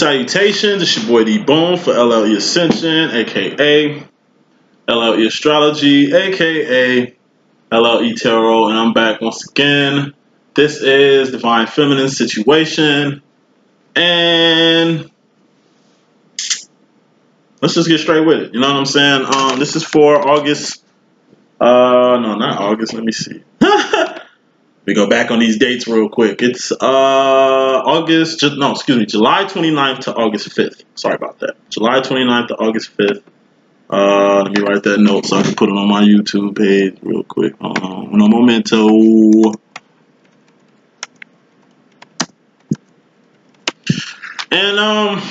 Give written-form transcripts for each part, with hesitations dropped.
Salutations, it's your boy D.Boom for LLE.Ascension, aka LLE Astrology, aka LLE Tarot, and I'm back once again. This is Divine Feminine Situation, and let's just get straight with it. You know what I'm saying? This is for August. No, not August. Let me see. We go back on these dates real quick. It's July 29th to August 5th. Sorry about that. July 29th to August 5th. Let me write that note so I can put it on my YouTube page real quick. No momento. And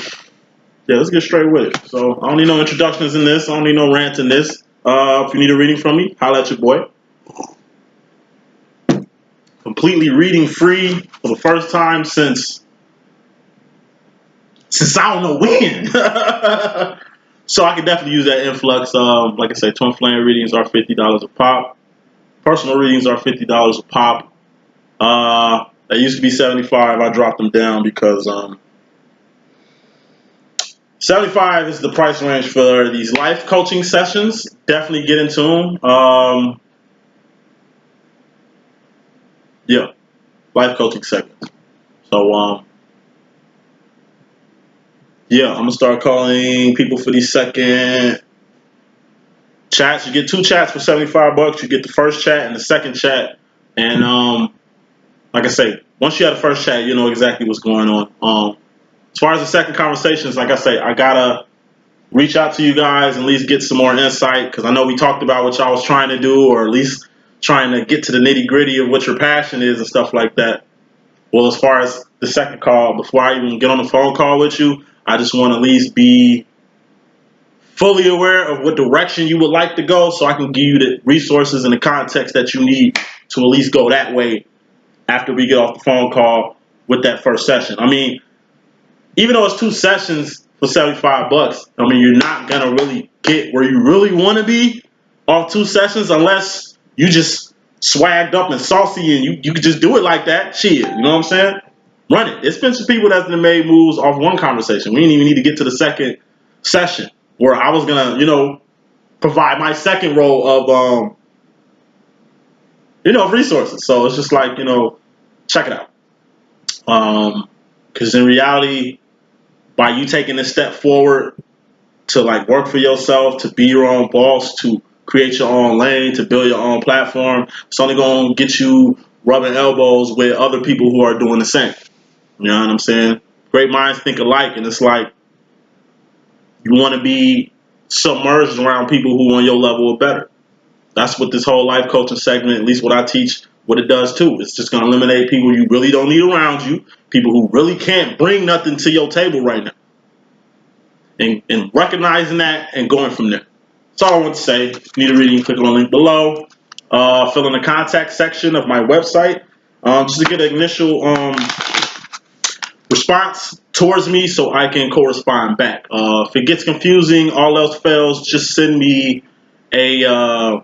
yeah, let's get straight with it. So I don't need no introductions in this. I don't need no rants in this. If you need a reading from me, holla at your boy. Completely reading free for the first time since I don't know when. So I could definitely use that influx. Like I said, twin flame readings are $50 a pop. Personal readings are $50 a pop. They used to be $75. I dropped them down because $75 is the price range for these life coaching sessions. Definitely get into them. Yeah, life coaching segments. So yeah, I'm gonna start calling people for these second chats. You get 2 chats for $75. You get the first chat and the second chat. And like I say, once you have the first chat, you know exactly what's going on. As far as the second conversations, like I say, I gotta reach out to you guys and at least get some more insight, because I know we talked about what y'all was trying to do, or at least trying to get to the nitty gritty of what your passion is and stuff like that. Well, as far as the second call, before I even get on the phone call with you, I just want to at least be fully aware of what direction you would like to go, so I can give you the resources and the context that you need to at least go that way after we get off the phone call with that first session. I mean, even though it's 2 sessions for $75, I mean, you're not gonna really get where you really want to be off 2 sessions unless you just swagged up and saucy and you could just do it like that. Shit, you know what I'm saying? Run it. It's been some people that's made moves off one conversation. We didn't even need to get to the second session where I was gonna, provide my second role of resources. So it's just like, check it out. Because in reality, by you taking this step forward to like work for yourself, to be your own boss, to create your own lane, to build your own platform, it's only going to get you rubbing elbows with other people who are doing the same. You know what I'm saying? Great minds think alike, and it's like you want to be submerged around people who are on your level or better. That's what this whole life coaching segment, at least what I teach, what it does too. It's just going to eliminate people you really don't need around you, people who really can't bring nothing to your table right now. And recognizing that and going from there. That's all I want to say. If you need a reading, click on the link below. Fill in the contact section of my website just to get an initial response towards me so I can correspond back. If it gets confusing, all else fails, just send me an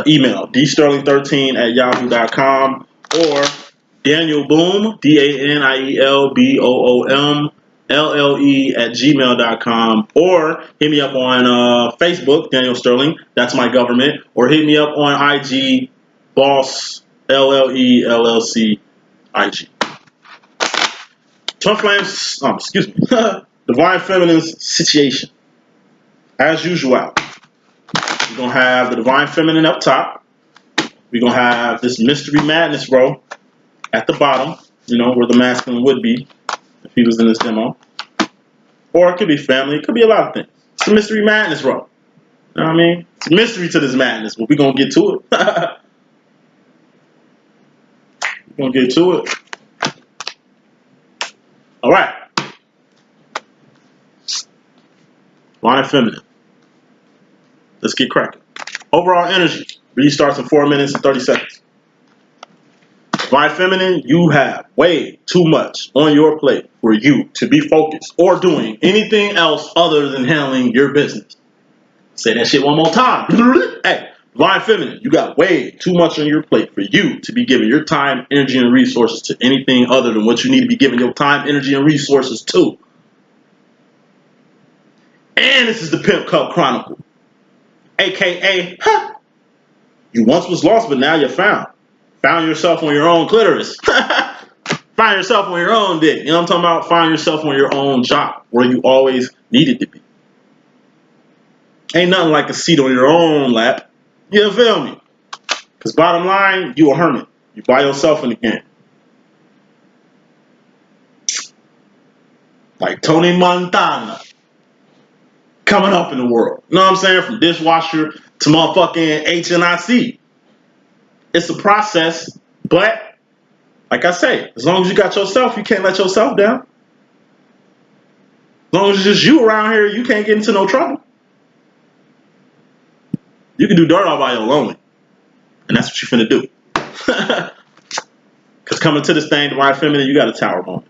email, dsterling13@yahoo.com, or DanielBoom, DanielBoom, LLE@gmail.com, or hit me up on Facebook, Daniel Sterling, that's my government, or hit me up on IG, Boss LLE LLC IG. Twin Flames, Divine Feminine Situation. As usual, we're gonna have the Divine Feminine up top. We're gonna have this Mystery Madness row at the bottom, where the masculine would be if he was in this demo. Or it could be family, it could be a lot of things. It's the Mystery Madness row. You know what I mean? It's a mystery to this madness, but we're gonna get to it. We're gonna get to it. Alright. Divine Feminine. Let's get cracking. Overall energy. Read starts in 4 minutes and 30 seconds. Divine Feminine, you have way too much on your plate for you to be focused or doing anything else other than handling your business. Say that shit one more time. Hey, Divine Feminine, you got way too much on your plate for you to be giving your time, energy, and resources to anything other than what you need to be giving your time, energy, and resources to. And this is the Pimp Cup Chronicle. AKA, you once was lost, but now you're found. Found yourself on your own clitoris. Find yourself on your own dick. You know what I'm talking about? Find yourself on your own job where you always needed to be. Ain't nothing like a seat on your own lap. You feel me? Because bottom line, you a hermit. You by yourself in the game. Like Tony Montana. Coming up in the world. You know what I'm saying? From dishwasher to motherfucking HNIC. It's a process, but like I say, as long as you got yourself, you can't let yourself down. As long as it's just you around here, you can't get into no trouble. You can do dirt all by your lonely. And that's what you finna do. Because coming to this thing, Divine Feminine, you got a tower moment.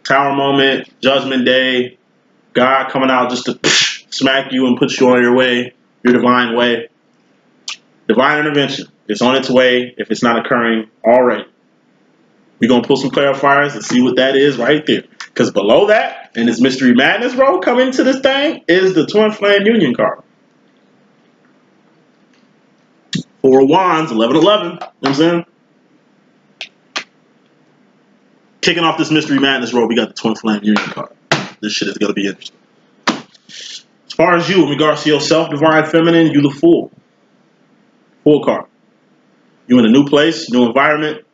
Tower moment, judgment day, God coming out just to smack you and put you on your way, your divine way. Divine intervention. It's on its way if it's not occurring already. We're going to pull some clarifiers and see what that is right there. Because below that, in this Mystery Madness row, coming to this thing, is the Twin Flame Union card. Four of Wands, 11-11. You know what I'm saying? Kicking off this Mystery Madness row, we got the Twin Flame Union card. This shit is going to be interesting. As far as you, in regards to yourself, Divine Feminine, you the Fool. Fool card. You in a new place, new environment.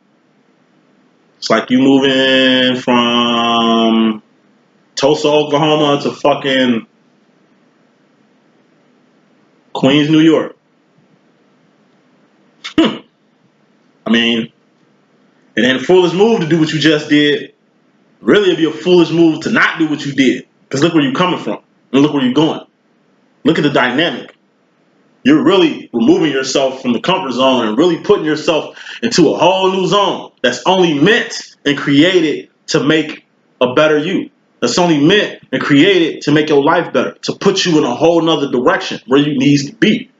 It's like you moving from Tulsa, Oklahoma to fucking Queens, New York. I mean, it ain't a foolish move to do what you just did. Really, it'd be a foolish move to not do what you did. Because look where you're coming from. And look where you're going. Look at the dynamic. You're really removing yourself from the comfort zone and really putting yourself into a whole new zone that's only meant and created to make a better you. That's only meant and created to make your life better, to put you in a whole nother direction where you need to be.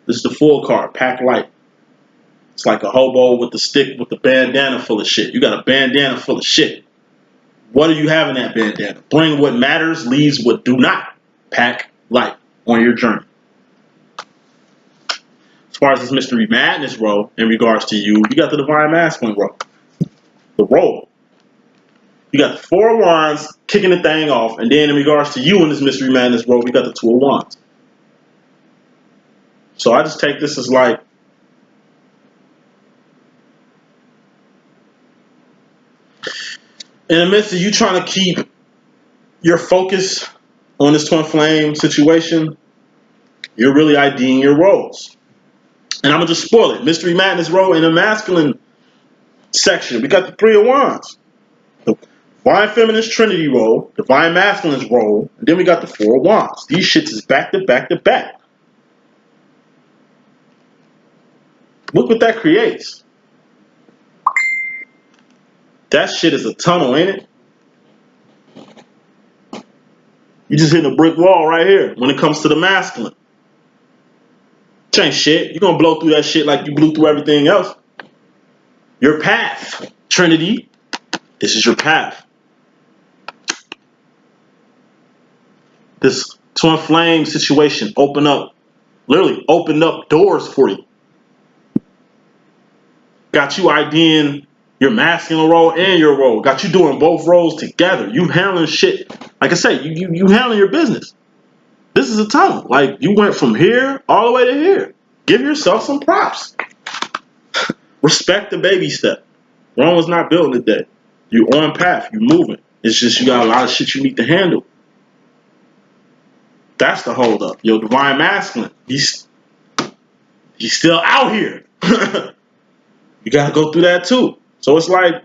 This is the Fool card, pack light. It's like a hobo with the stick with the bandana full of shit. You got a bandana full of shit. What do you have in that bandana? Bring what matters, leaves what do not. Pack light on your journey. As far as this Mystery Madness row, in regards to you, you got the Divine Masculine row. The roll. You got the Four of Wands kicking the thing off, and then in regards to you in this Mystery Madness row, we got the Two of Wands. So I just take this as like, in the midst of you trying to keep your focus on this Twin Flame situation, you're really IDing your roles. And I'm going to just spoil it. Mystery Madness row in the masculine section, we got the Three of Wands. The Divine Feminine's Trinity roll, Divine Masculine's roll, and then we got the Four of Wands. These shits is back to back to back. Look what that creates. That shit is a tunnel, ain't it? You just hitting a brick wall right here when it comes to the masculine. It ain't shit. You're going to blow through that shit like you blew through everything else. Your path, Trinity. This is your path. This Twin Flame situation literally opened up doors for you. Got you IDing your masculine role and your role. Got you doing both roles together. You handling shit. Like I say, you handling your business. This is a tunnel. Like, you went from here all the way to here. Give yourself some props. Respect the baby step. Rome was not built in a day. You on path. You moving. It's just you got a lot of shit you need to handle. That's the hold up. Your Divine Masculine. He's still out here. You got to go through that too. So it's like,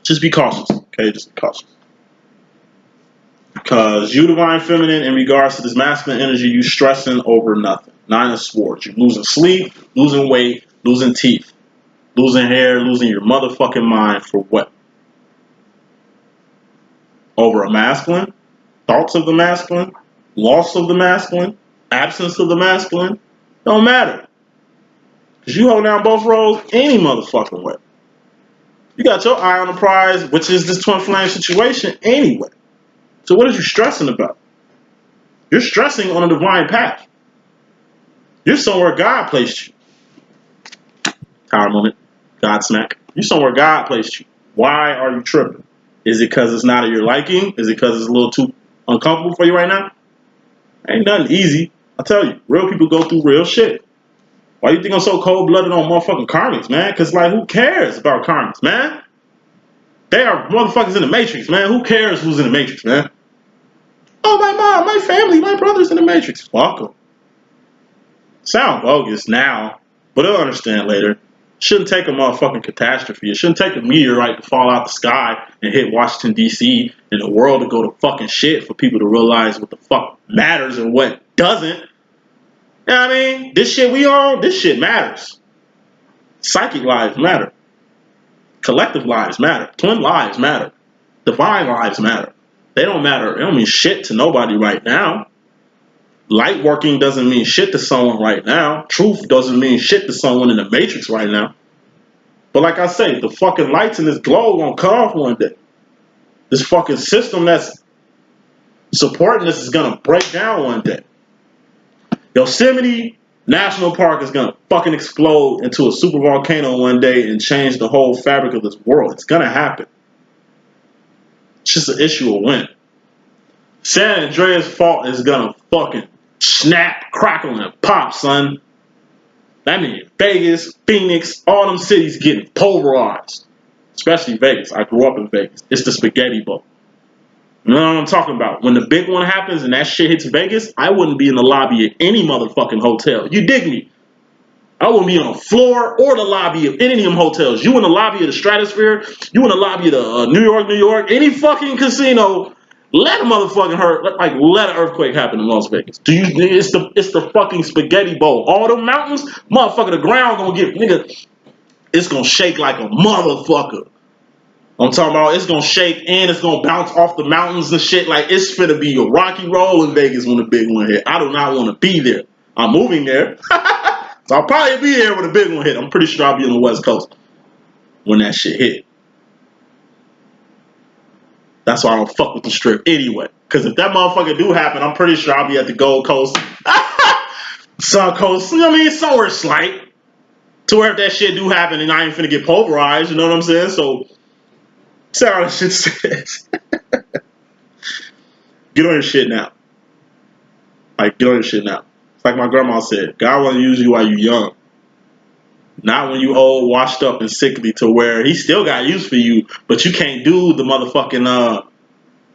just be cautious. Okay, just be cautious. Because you, Divine Feminine, in regards to this masculine energy, you stressing over nothing. Nine of Swords. You're losing sleep, losing weight, losing teeth, losing hair, losing your motherfucking mind for what? Over a masculine? Thoughts of the masculine? Loss of the masculine? Absence of the masculine? Don't matter. Because you hold down both roles any motherfucking way. You got your eye on the prize, which is this Twin Flame situation anyway. So what are you stressing about? You're stressing on a divine path. You're somewhere God placed you. Power moment. God smack. You're somewhere God placed you. Why are you tripping? Is it because it's not of your liking? Is it because it's a little too uncomfortable for you right now? Ain't nothing easy. I tell you, real people go through real shit. Why you think I'm so cold-blooded on motherfucking karmics, man? Because, like, who cares about karmics, man? They are motherfuckers in the Matrix, man. Who cares who's in the Matrix, man? Oh, my mom, my family, my brother's in the Matrix. Fuck them. Sound bogus now, but they'll understand later. Shouldn't take a motherfucking catastrophe. It shouldn't take a meteorite to fall out the sky and hit Washington, D.C. and the world to go to fucking shit for people to realize what the fuck matters and what doesn't. You know what I mean? This shit we on, this shit matters. Psychic lives matter. Collective lives matter. Twin lives matter. Divine lives matter. They don't matter. It don't mean shit to nobody right now. Light working doesn't mean shit to someone right now. Truth doesn't mean shit to someone in the Matrix right now. But like I say, the fucking lights in this globe gonna cut off one day. This fucking system that's supporting this is gonna break down one day. Yosemite National Park is gonna fucking explode into a super volcano one day and change the whole fabric of this world. It's gonna happen. It's just an issue of when. San Andreas fault is gonna fucking snap, crackle, and pop, son. That means Vegas, Phoenix, all them cities getting pulverized. Especially Vegas. I grew up in Vegas. It's the spaghetti bowl. You know what I'm talking about? When the big one happens and that shit hits Vegas, I wouldn't be in the lobby of any motherfucking hotel. You dig me? I wouldn't be on the floor or the lobby of any of them hotels. You in the lobby of the Stratosphere, you in the lobby of the New York, any fucking casino. Let a motherfucking let an earthquake happen in Las Vegas. It's the fucking spaghetti bowl. All them mountains, motherfucker, the ground gonna get nigga. It's gonna shake like a motherfucker. I'm talking about it's gonna shake and it's gonna bounce off the mountains and shit. Like it's finna be a rocky roll in Vegas when the big one hit. I do not want to be there. I'm moving there, so I'll probably be there when the big one hit. I'm pretty sure I'll be on the West Coast when that shit hit. That's why I don't fuck with the Strip anyway. Because if that motherfucker do happen, I'm pretty sure I'll be at the Gold Coast, Sun Coast. You know what I mean? Somewhere slight to where if that shit do happen and I ain't finna get pulverized. You know what I'm saying? So. That's how that shit says. Get on your shit now. Like, get on your shit now. It's like my grandma said, God want to use you while you young. Not when you old, washed up, and sickly to where he still got use for you, but you can't do the motherfucking,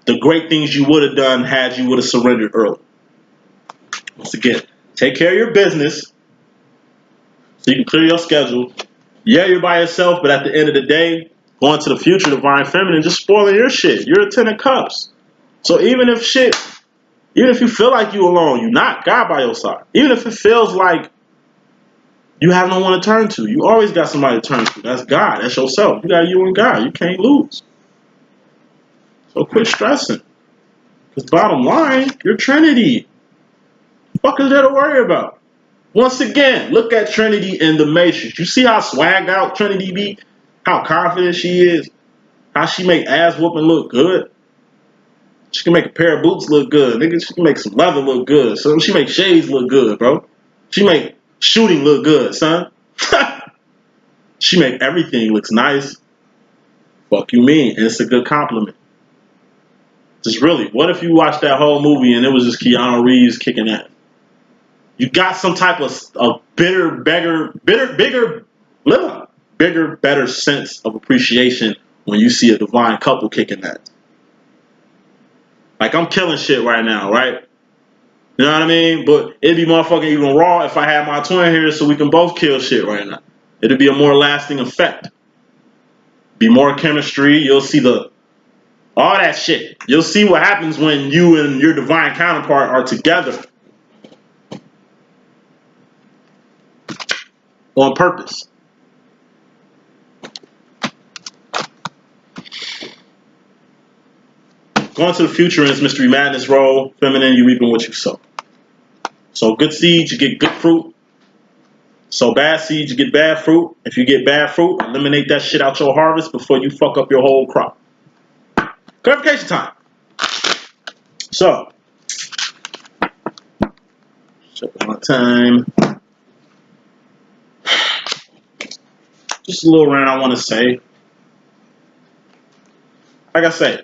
the great things you would have done had you would have surrendered early. Once again, take care of your business so you can clear your schedule. Yeah, you're by yourself, but at the end of the day, going to the future, divine feminine, just spoiling your shit. You're a 10 of cups. So even if you feel like you alone, you're not. God by your side. Even if it feels like you have no one to turn to, you always got somebody to turn to. That's God. That's yourself. You got you and God. You can't lose. So quit stressing. Because bottom line, you're Trinity. What is there to worry about? Once again, look at Trinity in the Matrix. You see how swagged out Trinity be? How confident she is? How she make ass whooping look good? She can make a pair of boots look good. Nigga, she can make some leather look good. So she make shades look good, bro. She make shooting look good, son. She make everything looks nice. Fuck you mean? And it's a good compliment. Just really, what if you watched that whole movie and it was just Keanu Reeves kicking ass? You got some type of bigger, better sense of appreciation when you see a divine couple kicking ass. Like, I'm killing shit right now, right? You know what I mean? But it'd be motherfucking even raw if I had my twin here so we can both kill shit right now. It'd be a more lasting effect. Be more chemistry. You'll see all that shit. You'll see what happens when you and your divine counterpart are together. On purpose. Going to the future in this Mystery Madness role. Feminine, you reaping what you sow. So good seeds, you get good fruit. So bad seeds, you get bad fruit. If you get bad fruit, eliminate that shit out your harvest before you fuck up your whole crop. Clarification time. So, check my time. Just a little rant I want to say. Like I say,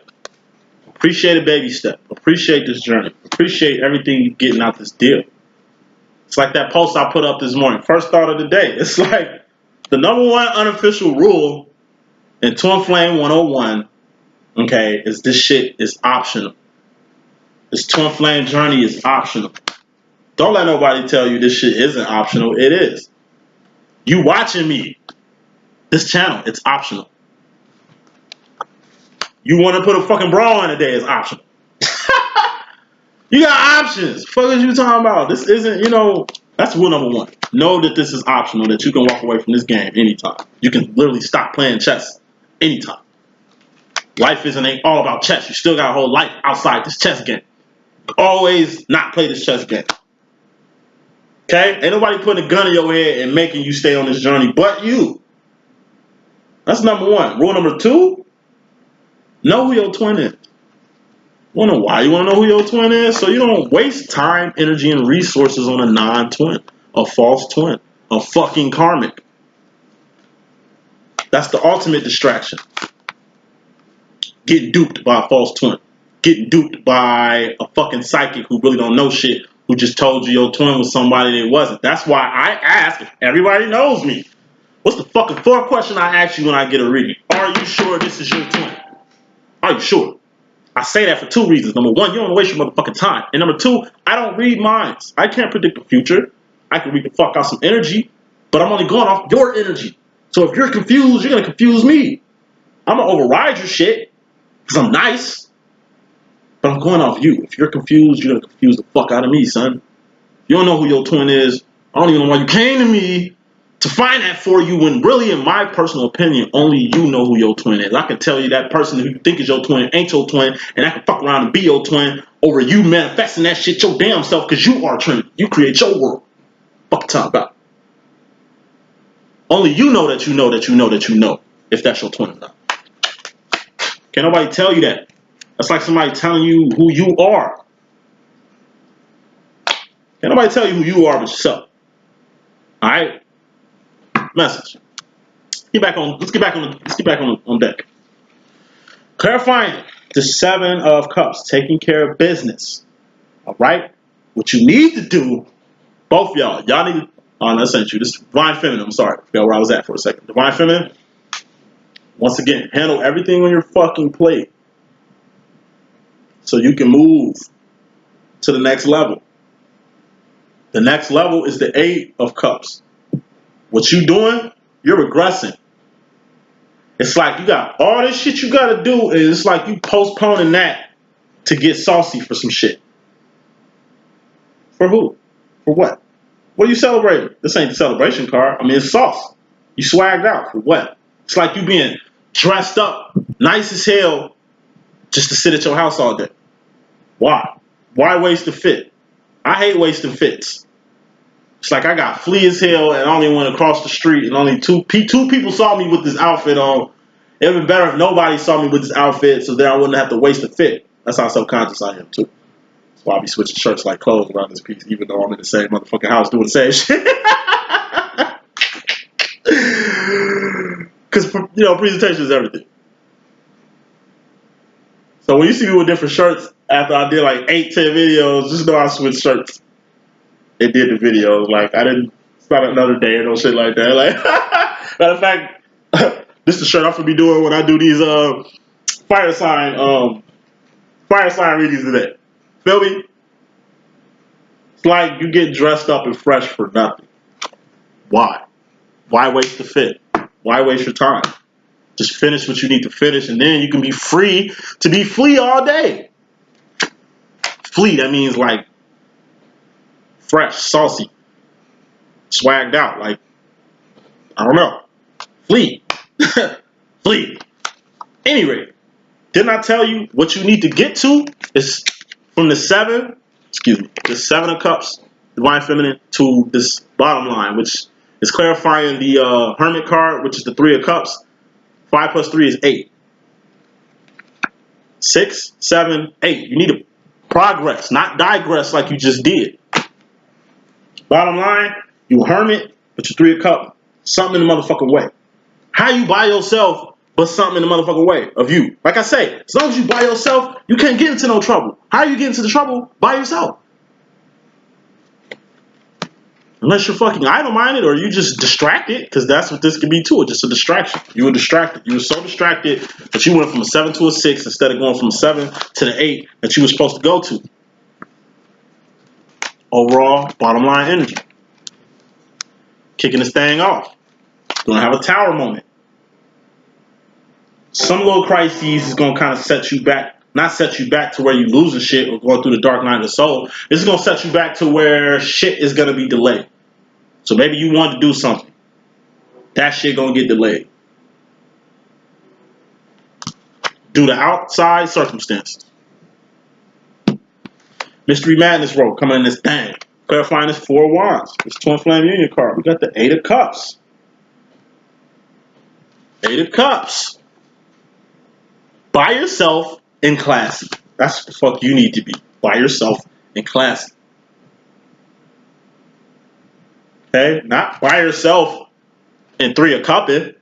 appreciate a baby step. Appreciate this journey. Appreciate everything you're getting out this deal. It's like that post I put up this morning. First thought of the day. It's like the number one unofficial rule in Twin Flame 101, okay, is this shit is optional. This Twin Flame journey is optional. Don't let nobody tell you this shit isn't optional. It is. You watching me. This channel, it's optional. You want to put a fucking bra in a day, it's optional. You got options. Fuck is you talking about? This isn't, that's rule number one. Know that this is optional, that you can walk away from this game anytime. You can literally stop playing chess anytime. Life ain't all about chess. You still got a whole life outside this chess game. Always not play this chess game. Okay? Ain't nobody putting a gun in your head and making you stay on this journey but you. That's number one. Rule number two, know who your twin is. You know why you want to know who your twin is? So you don't waste time, energy, and resources on a non-twin, a false twin, a fucking karmic. That's the ultimate distraction. Getting duped by a false twin. Getting duped by a fucking psychic who really don't know shit, who just told you your twin was somebody that wasn't. That's why I ask if everybody knows me. What's the fucking fourth question I ask you when I get a reading? Are you sure this is your twin? Are you sure? I say that for two reasons. Number one, you don't waste your motherfucking time. And number two, I don't read minds. I can't predict the future. I can read the fuck out some energy, but I'm only going off your energy. So if you're confused, you're going to confuse me. I'm going to override your shit because I'm nice, but I'm going off you. If you're confused, you're going to confuse the fuck out of me, son. You don't know who your twin is. I don't even know why you came to me to find that for you when really, in my personal opinion, only you know who your twin is. I can tell you that person who you think is your twin ain't your twin, and I can fuck around and be your twin over you manifesting that shit your damn self because you are Trinity. You create your world. Fuck talk about. Only you know that you know that you know that you know if that's your twin or not. Can't nobody tell you that. That's like somebody telling you who you are. Can't nobody tell you who you are but yourself. Alright? Message. Let's get back on deck. Clarifying the 7 of Cups, taking care of business. All right? What you need to do, both y'all need to, LLE.Ascension. This is Divine Feminine. I'm sorry. I forgot where I was at for a second. Divine Feminine, once again, handle everything on your fucking plate so you can move to the next level. The next level is the 8 of Cups. What you doing, you're regressing. It's like you got all this shit you got to do, and it's like you postponing that to get saucy for some shit. For who? For what? What are you celebrating? This ain't the celebration card. I mean, it's sauce. You swagged out. For what? It's like you being dressed up, nice as hell, just to sit at your house all day. Why? Why waste the fit? I hate wasting fits. It's like I got flea as hell and I only went across the street and only two people saw me with this outfit on. It would be better if nobody saw me with this outfit so that I wouldn't have to waste a fit. That's how subconscious I am too. That's why I be switching shirts like clothes around this piece, even though I'm in the same motherfucking house doing the same shit. Because, presentation is everything. So when you see me with different shirts after I did like 8, 10 videos, just know I switched shirts. It did the videos. Like, I didn't start another day or no shit like that. Like, matter of fact, this is the shirt I'm gonna be doing when I do these fire sign readings today. Feel me? It's like you get dressed up and fresh for nothing. Why? Why waste the fit? Why waste your time? Just finish what you need to finish, and then you can be free to be flea all day. Flea, that means like fresh, saucy, swagged out. Like, I don't know. Flea. Flea. Anyway, didn't I tell you what you need to get to is from the 7 of Cups, Divine Feminine, to this bottom line, which is clarifying the Hermit card, which is the 3 of Cups. 5 plus 3 is 8. 6, 7, 8. You need to Progress, not digress like you just did. Bottom line, you a hermit, but you 3 of cups, something in the motherfucking way. How you by yourself, but something in the motherfucking way of you? Like I say, as long as you by yourself, you can't get into no trouble. How you get into the trouble? By yourself. Unless you're fucking idle-minded or you just distracted, because that's what this could be too, just a distraction. You were distracted. You were so distracted that you went from a 7 to a 6 instead of going from a 7 to the 8 that you were supposed to go to. Overall, bottom line energy. Kicking this thing off. Gonna have a tower moment. Some little crises is gonna kind of set you back, not set you back to where you losing shit or going through the dark night of the soul. This is gonna set you back to where shit is gonna be delayed. So maybe you want to do something. That shit gonna get delayed due to outside circumstances. Mystery Madness roll coming in this thing. Clarifying this 4 of Wands. This Twin Flame Union card. We got the 8 of Cups. 8 of Cups. By yourself and classy. That's what the fuck you need to be. By yourself and classy. Okay? Not by yourself and 3 of Cups.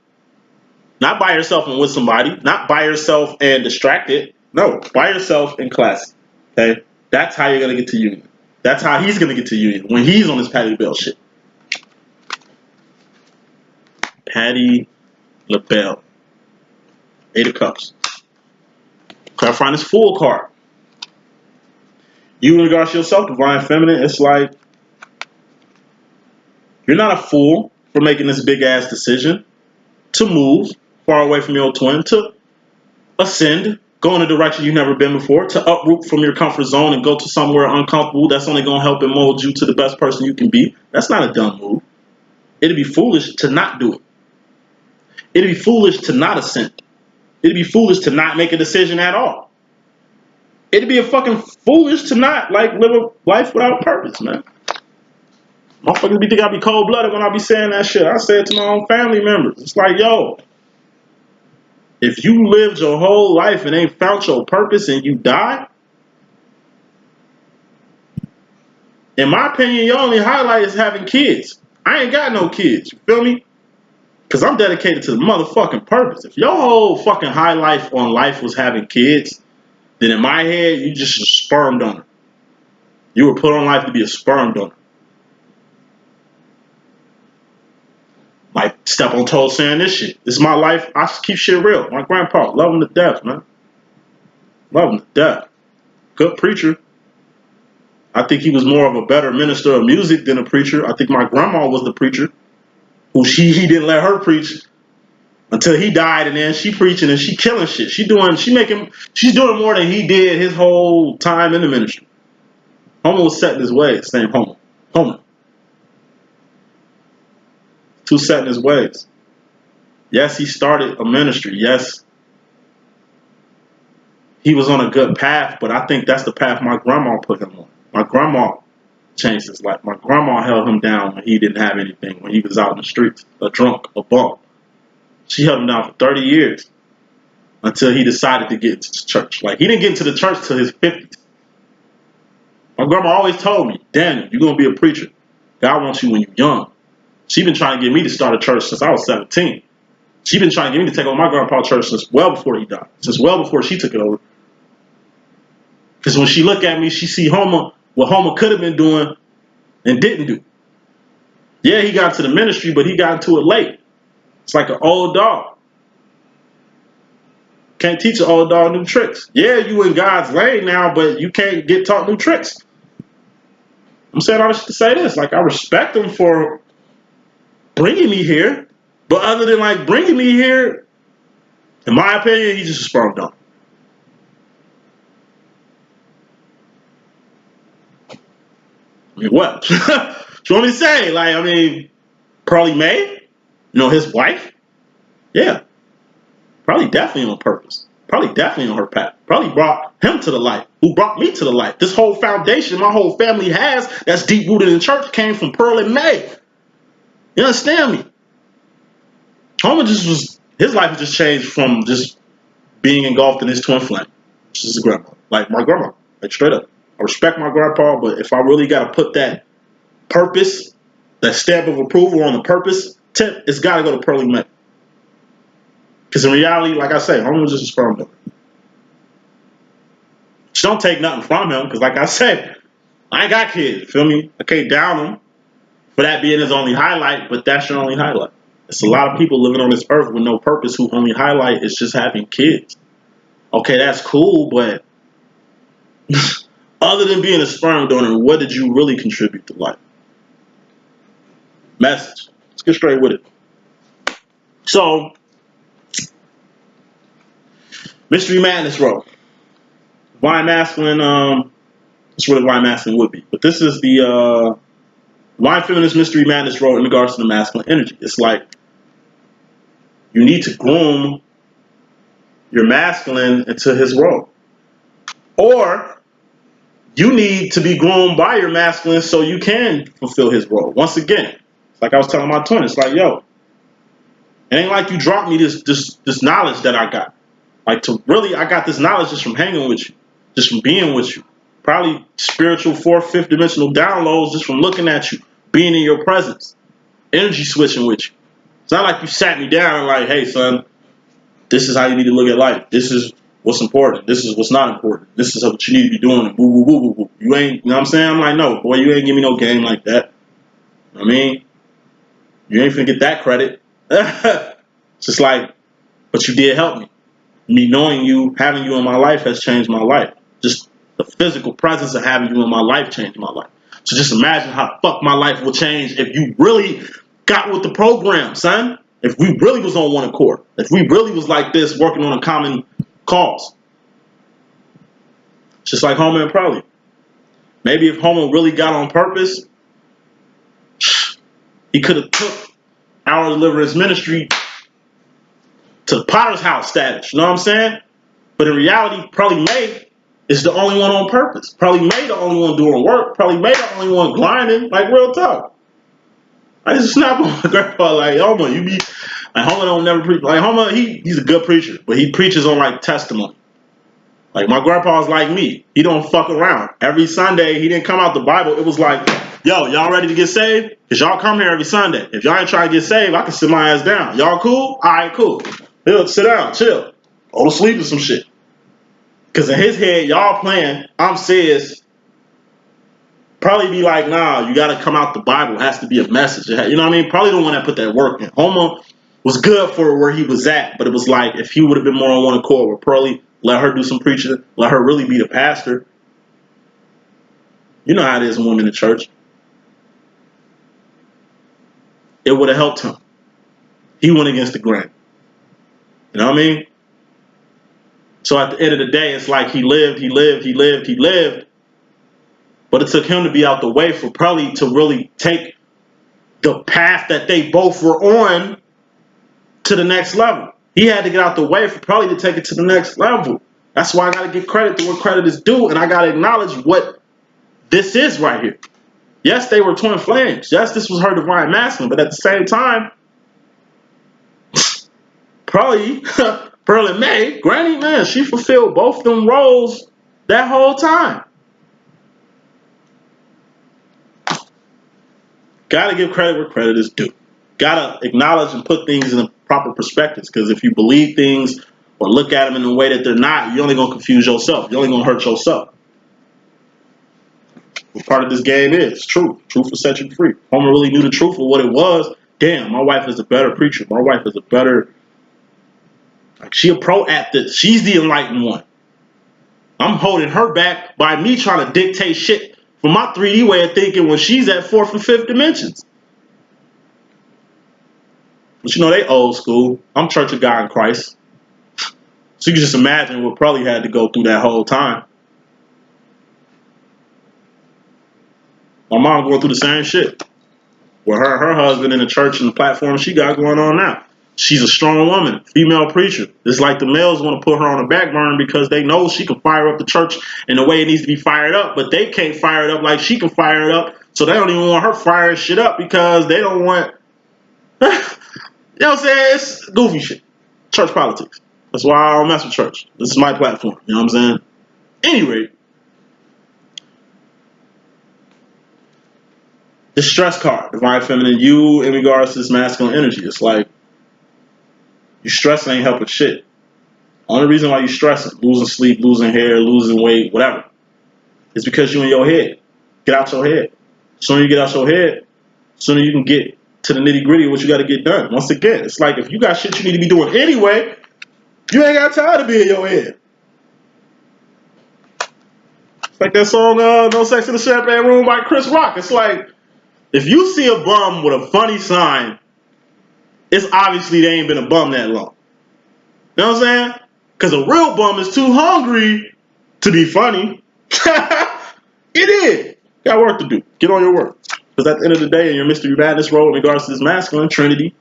Not by yourself and with somebody. Not by yourself and distracted. No, by yourself and classy. Okay? That's how you're going to get to union. That's how he's going to get to union when he's on his Patti LaBelle shit. Patti LaBelle. 8 of Cups. Clarifying this Fool card. You in regards to yourself, Divine Feminine, it's like you're not a fool for making this big ass decision to move far away from your twin, to ascend, go in a direction you've never been before, to uproot from your comfort zone and go to somewhere uncomfortable that's only going to help and mold you to the best person you can be. That's not a dumb move. It'd be foolish to not do it. It'd be foolish to not ascend. It'd be foolish to not make a decision at all. It'd be a fucking foolish to not like live a life without purpose, man. Motherfuckers be thinking I be cold-blooded when I be saying that shit. I say it to my own family members. It's like, yo, if you lived your whole life and ain't found your purpose and you die, in my opinion, your only highlight is having kids. I ain't got no kids, you feel me? Because I'm dedicated to the motherfucking purpose. If your whole fucking high life on life was having kids, then in my head, you just a sperm donor. You were put on life to be a sperm donor. Like, step on toes saying this shit. This is my life. I keep shit real. My grandpa, love him to death, man. Love him to death. Good preacher. I think he was more of a better minister of music than a preacher. I think my grandma was the preacher. Who he didn't let her preach until he died, and then she preaching and she killing shit. She's doing more than he did his whole time in the ministry. Homer was set in his ways. Same Homer. Too set in his ways. Yes, he started a ministry. Yes, he was on a good path, but I think that's the path my grandma put him on. My grandma changed his life. My grandma held him down when he didn't have anything, when he was out in the streets, a drunk, a bum. She held him down for 30 years until he decided to get into the church. Like, he didn't get into the church till his 50s. My grandma always told me, Daniel, you're going to be a preacher. God wants you when you're young. She been trying to get me to start a church since I was 17. She been trying to get me to take over my grandpa's church since well before he died. Since well before she took it over. Because when she look at me, she see Homer, what Homer could have been doing and didn't do. Yeah, he got to the ministry, but he got into it late. It's like an old dog. Can't teach an old dog new tricks. Yeah, you in God's lane now, but you can't get taught new tricks. I'm saying all this to say this. Like, I respect him for bringing me here, but other than like bringing me here, in my opinion, he's just a sperm donor. I mean, what? What you want me to say? Like, I mean, probably May, his wife. Yeah, probably definitely on purpose. Probably definitely on her path. Probably brought him to the light. Who brought me to the light? This whole foundation my whole family has that's deep rooted in church came from Pearl and May. You understand me? Homer his life has just changed from just being engulfed in his twin flame, which is his grandma. Like my grandma. Like straight up. I respect my grandpa, but if I really got to put that purpose, that stamp of approval on the purpose tip, it's got to go to Pearly May. Because in reality, like I say, homie was just a sperm donor. Just don't take nothing from him, because like I said, I ain't got kids, feel me? I can't down him for that being his only highlight, but that's your only highlight. It's a lot of people living on this earth with no purpose who only highlight is just having kids. Okay, that's cool, but other than being a sperm donor, what did you really contribute to life? Message. Let's get straight with it. So, Mystery Madness Row. Divine Masculine, that's what a Divine Masculine would be. But this is the Divine Feminist Mystery Madness Row in regards to the masculine energy. It's like you need to groom your masculine into his role. Or you need to be groomed by your masculine so you can fulfill his role. Once again, like I was telling my twin, it's like, yo, it ain't like you dropped me this knowledge that I got. Like, to really, I got this knowledge just from hanging with you, just from being with you. Probably spiritual fourth, fifth dimensional downloads just from looking at you, being in your presence, energy switching with you. It's not like you sat me down and like, hey, son, this is how you need to look at life. This is what's important. This is what's not important. This is what you need to be doing. And boo, boo, boo, boo, boo. You ain't, you know what I'm saying? I'm like, no, boy, you ain't give me no game like that. You know what I mean? You ain't finna get that credit. It's just like, but you did help me. Me knowing you, having you in my life has changed my life. Just the physical presence of having you in my life changed my life. So just imagine how the fuck my life will change if you really got with the program, son. If we really was on one accord. If we really was like this, working on a common cause. Just like Homer and Pearly. Maybe if Homer really got on purpose, he could have took our deliverance ministry to the Potter's house status. You know what I'm saying? But in reality, Pearly May is the only one on purpose. Pearly May the only one doing work. Pearly May the only one grinding. Like, real talk. I just snap on my grandpa like, Homer, you be... Like, Homer don't never preach. Like, Homer, he's a good preacher, but he preaches on, like, testimony. Like, my grandpa's like me. He don't fuck around. Every Sunday, he didn't come out the Bible. It was like, yo, y'all ready to get saved? Because y'all come here every Sunday. If y'all ain't trying to get saved, I can sit my ass down. Y'all cool? All right, cool. He'll sit down, chill. Go to sleep or some shit. Because in his head, y'all playing, I'm serious. Probably be like, nah, you got to come out the Bible. It has to be a message. You know what I mean? Probably the one that put that work in. Homer was good for where he was at, but it was like if he would have been more on one accord with Pearly, let her do some preaching, let her really be the pastor. You know how it is when women in the church. It would have helped him. He went against the grain. You know what I mean? So at the end of the day, it's like he lived. But it took him to be out the way for Pearly to really take the path that they both were on to the next level. He had to get out the way for Pearly to take it to the next level. That's why I got to give credit to what credit is due, and I got to acknowledge what this is right here. Yes, they were twin flames. Yes, this was her divine masculine, but at the same time, Pearly May, Granny, man, she fulfilled both them roles that whole time. Gotta give credit where credit is due. Gotta acknowledge and put things in the proper perspectives, because if you believe things or look at them in a way that they're not, you're only gonna confuse yourself. You're only gonna hurt yourself. What part of this game is truth. Truth will set you free. Homer really knew the truth of what it was. Damn, my wife is a better preacher. My wife is a better, like, she a pro at this. She's the enlightened one. I'm holding her back by me trying to dictate shit from my 3D way of thinking when she's at fourth and fifth dimensions. But you know, they old school. I'm Church of God in Christ. So you can just imagine what probably had to go through that whole time. My mom going through the same shit. With her husband in the church and the platform she got going on now. She's a strong woman, female preacher. It's like the males want to put her on the back burner because they know she can fire up the church in the way it needs to be fired up, but they can't fire it up like she can fire it up, so they don't even want her firing shit up because they don't want... You know what I'm saying? It's goofy shit. Church politics. That's why I don't mess with church. This is my platform. You know what I'm saying? Anyway, the stress card, divine feminine, you in regards to this masculine energy. It's like you stressing ain't helping shit. Only reason why you stressing, losing sleep, losing hair, losing weight, whatever, is because you in your head. Get out your head. Sooner you get out your head, sooner you can get to the nitty gritty of what you got to get done. Once again, it's like if you got shit you need to be doing anyway, you ain't got time to be in your head. It's like that song, No Sex in the Champagne Room by Chris Rock. It's like, if you see a bum with a funny sign, it's obviously they ain't been a bum that long. You know what I'm saying? Because a real bum is too hungry to be funny. It is. Got work to do. Get on your work. Because at the end of the day, in your Mystery Madness role in regards to this masculine trinity,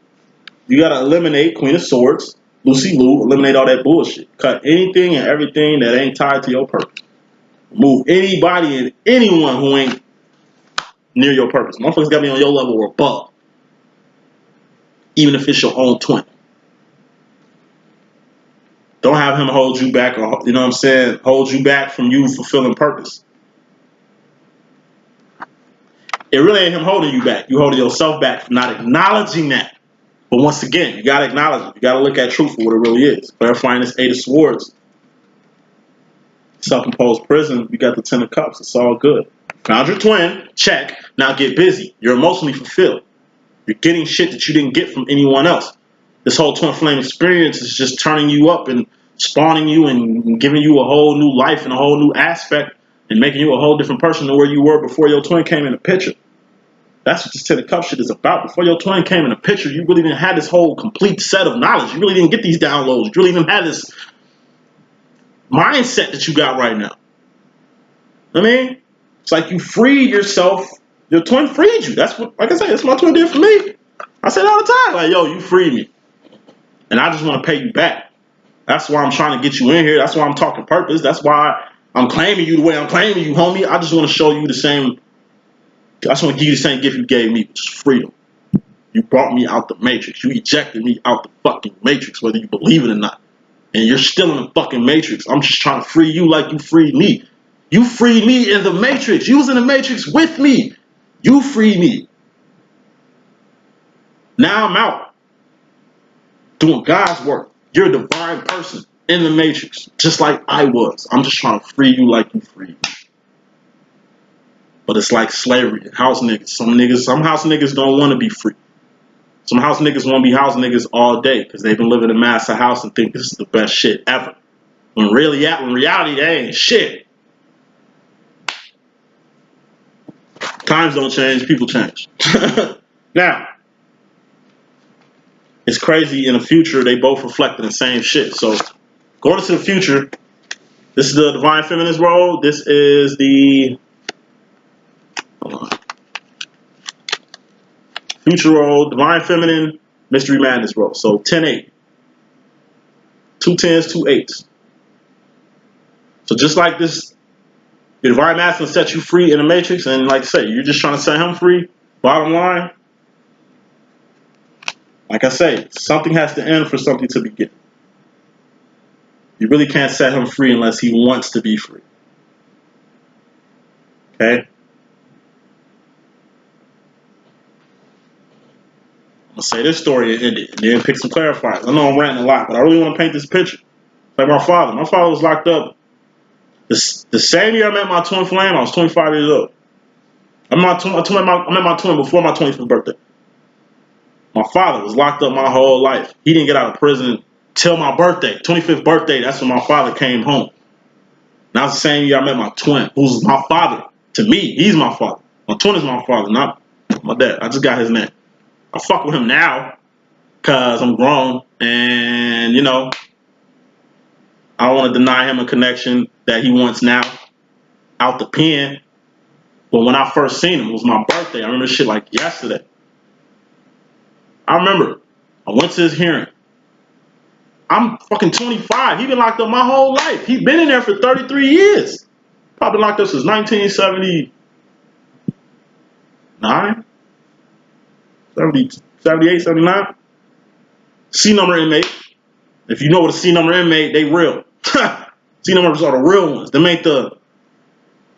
you got to eliminate Queen of Swords, Lucy Liu, eliminate all that bullshit. Cut anything and everything that ain't tied to your purpose. Remove anybody and anyone who ain't near your purpose. Motherfuckers got to be on your level or above. Even if it's your own twin. Don't have him hold you back, or, you know what I'm saying, hold you back from you fulfilling purpose. It really ain't him holding you back. You holding yourself back from not acknowledging that. But once again, you got to acknowledge it. You got to look at truth for what it really is. Clarifying this Eight of Swords. Self-imposed prison, you got the Ten of Cups. It's all good. Found your twin, check. Now get busy. You're emotionally fulfilled. You're getting shit that you didn't get from anyone else. This whole twin flame experience is just turning you up and spawning you and giving you a whole new life and a whole new aspect and making you a whole different person than where you were before your twin came in the picture. That's what this Ten of Cups shit is about. Before your twin came in the picture, you really didn't have this whole complete set of knowledge. You really didn't get these downloads. You really didn't have this mindset that you got right now. I mean, it's like you freed yourself. Your twin freed you. That's what, like I said, that's what my twin did for me. I say it all the time, like, yo, you freed me. And I just want to pay you back. That's why I'm trying to get you in here. That's why I'm talking purpose. That's why I'm claiming you the way I'm claiming you, homie. I just want to show you the same. I just want to give you the same gift you gave me, which is freedom. You brought me out the matrix. You ejected me out the fucking matrix, whether you believe it or not. And you're still in the fucking matrix. I'm just trying to free you like you freed me. You freed me in the matrix. You was in the matrix with me. You freed me. Now I'm out doing God's work. You're a divine person in the matrix, just like I was. I'm just trying to free you like you freed me. But it's like slavery and house niggas. Some house niggas don't want to be free. Some house niggas want to be house niggas all day because they've been living in a master house and think this is the best shit ever. When reality, they ain't shit. Times don't change, people change. Now, it's crazy, in the future, they both reflecting the same shit. So, going into the future, this is the Divine Feminist role. This is the future role, Divine Feminine, Mystery Madness role. So, 10-8. 2 10s, 2 8s. So, just like this, the Divine Masculine sets you free in the Matrix, and like I say, you're just trying to set him free. Bottom line, like I say, something has to end for something to begin. You really can't set him free unless he wants to be free. Okay? I'm going to say this story and end it, and then pick some clarifiers. I know I'm ranting a lot, but I really want to paint this picture. Like my father. My father was locked up the same year I met my twin flame. I was 25 years old. I met my twin before my 25th birthday. My father was locked up my whole life. He didn't get out of prison till my birthday, 25th birthday. That's when my father came home. And that was the same year I met my twin, who's my father. To me, he's my father. My twin is my father, not my dad. I just got his name. I fuck with him now because I'm grown and, you know, I don't want to deny him a connection that he wants now out the pen. But when I first seen him, it was my birthday. I remember shit like yesterday. I remember I went to his hearing. I'm fucking 25. He been locked up my whole life. He been in there for 33 years. Probably locked up since 1979, 78, 79. C number inmate. If you know what a C number inmate, they real. C numbers are the real ones. Them ain't the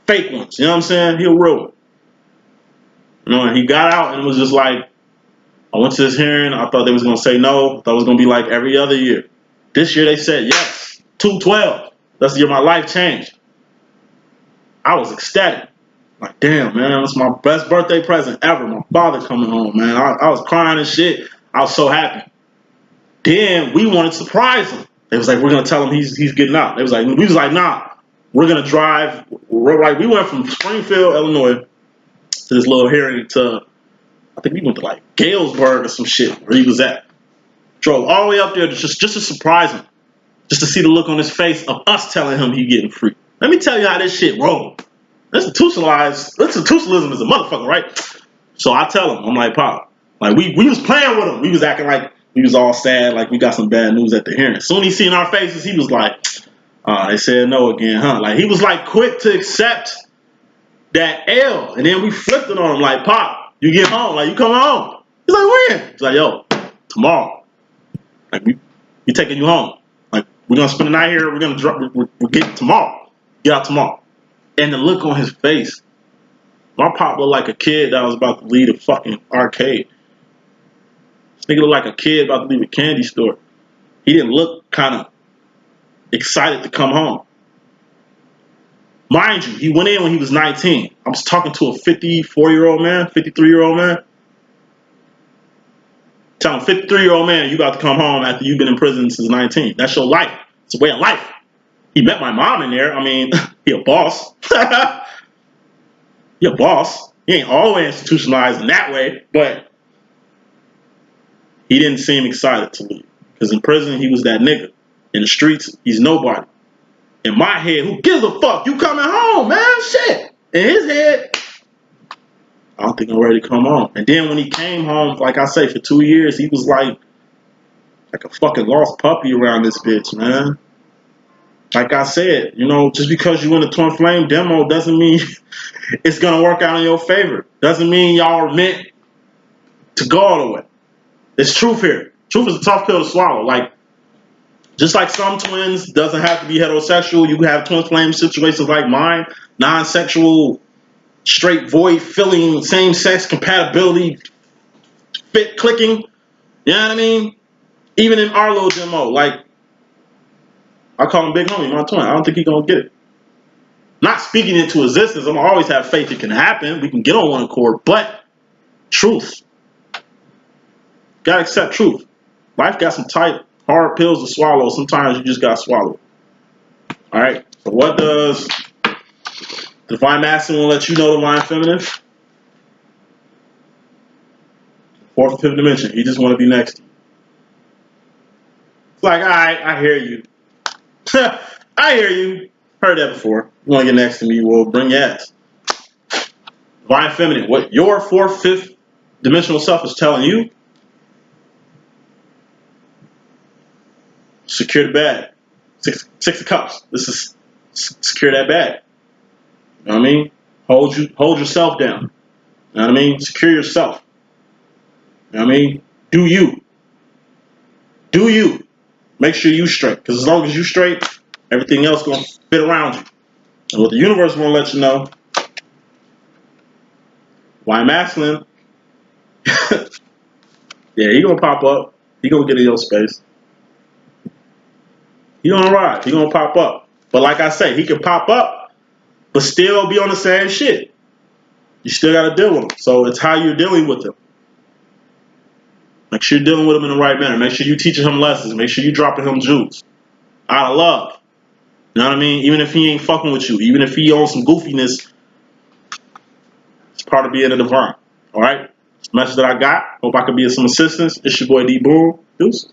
fake ones. You know what I'm saying? He a real one. You know, and he got out and it was just like, I went to this hearing. I thought they was gonna say no. I thought it was gonna be like every other year. This year they said yes. 2/12. That's the year my life changed. I was ecstatic. Like, damn, man, that's my best birthday present ever. My father coming home, man. I was crying and shit. I was so happy. Then we wanted to surprise him. It was like, we're gonna tell him he's getting out. We was like, nah, we're gonna drive. Like, we went from Springfield, Illinois, to this little hearing to, I think we went to like Galesburg or some shit where he was at. Drove all the way up there just to surprise him, just to see the look on his face of us telling him he getting free. Let me tell you how this shit roll. Institutionalism is a motherfucker, right? So I tell him, I'm like, Pop, like we was playing with him. We was acting like we was all sad, like we got some bad news at the hearing. Soon as he seen our faces, he was like, they said no again, huh? Like he was like quick to accept that L. And then we flipped it on him like, Pop, you get home, like you come home. He's like, when? He's like, yo, tomorrow. Like we taking you home. Like we're gonna spend the night here. We're gonna drop. We're getting tomorrow. Get out tomorrow. And the look on his face, my pop looked like a kid that was about to leave a fucking arcade. This nigga looked like a kid about to leave a candy store. He didn't look kind of excited to come home. Mind you, he went in when he was 19. I was talking to a 54-year-old man, 53-year-old man. Telling a 53-year-old man, you about to come home after you've been in prison since 19. That's your life. It's a way of life. He met my mom in there. I mean, he a boss. He a boss. He ain't all the way institutionalized in that way, but he didn't seem excited to leave. Because in prison, he was that nigga. In the streets, he's nobody. In my head, who gives a fuck? You coming home, man? Shit. In his head, I don't think I'm ready to come home. And then when he came home, like I say, for 2 years, he was like a fucking lost puppy around this bitch, man. Like I said, you know, just because you in the Twin Flame demo doesn't mean it's gonna work out in your favor. Doesn't mean y'all are meant to go all the way. There's truth here. Truth is a tough pill to swallow. Like, just like some twins doesn't have to be heterosexual. You have twin flame situations like mine, non-sexual, straight void filling, same sex compatibility, fit clicking. You know what I mean? Even in our little demo, like, I call him Big Homie, my twin. I don't think he's gonna get it. Not speaking into existence. I'm gonna always have faith it can happen. We can get on one accord, but truth. Gotta accept truth. Life got some tight, hard pills to swallow. Sometimes you just gotta swallow it. Alright? So what does Divine Masculine let you know, Divine Feminine? Fourth and fifth dimension. He just wanna be next to you. It's like, alright, I hear you. I hear you. Heard that before. You want to get next to me? Well, bring your ass. Divine Feminine. What your fourth, fifth dimensional self is telling you? Secure the bag. Six of Cups. This is secure that bag. You know what I mean? Hold yourself down. You know what I mean? Secure yourself. You know what I mean? Do you. Do you. Make sure you straight. Because as long as you straight, everything else gonna fit around you. And what the universe wanna let you know, why masculine? Yeah, he gonna pop up. He gonna get in your space. He gonna ride. He gonna pop up. But like I say, he can pop up, but still be on the same shit. You still gotta deal with him. So it's how you're dealing with him. Make sure you're dealing with him in the right manner. Make sure you're teaching him lessons. Make sure you're dropping him jewels. Out of love. You know what I mean? Even if he ain't fucking with you. Even if he owns some goofiness. It's part of being a divine. Alright? It's the message that I got. Hope I could be of some assistance. It's your boy D.Boom. Deuces.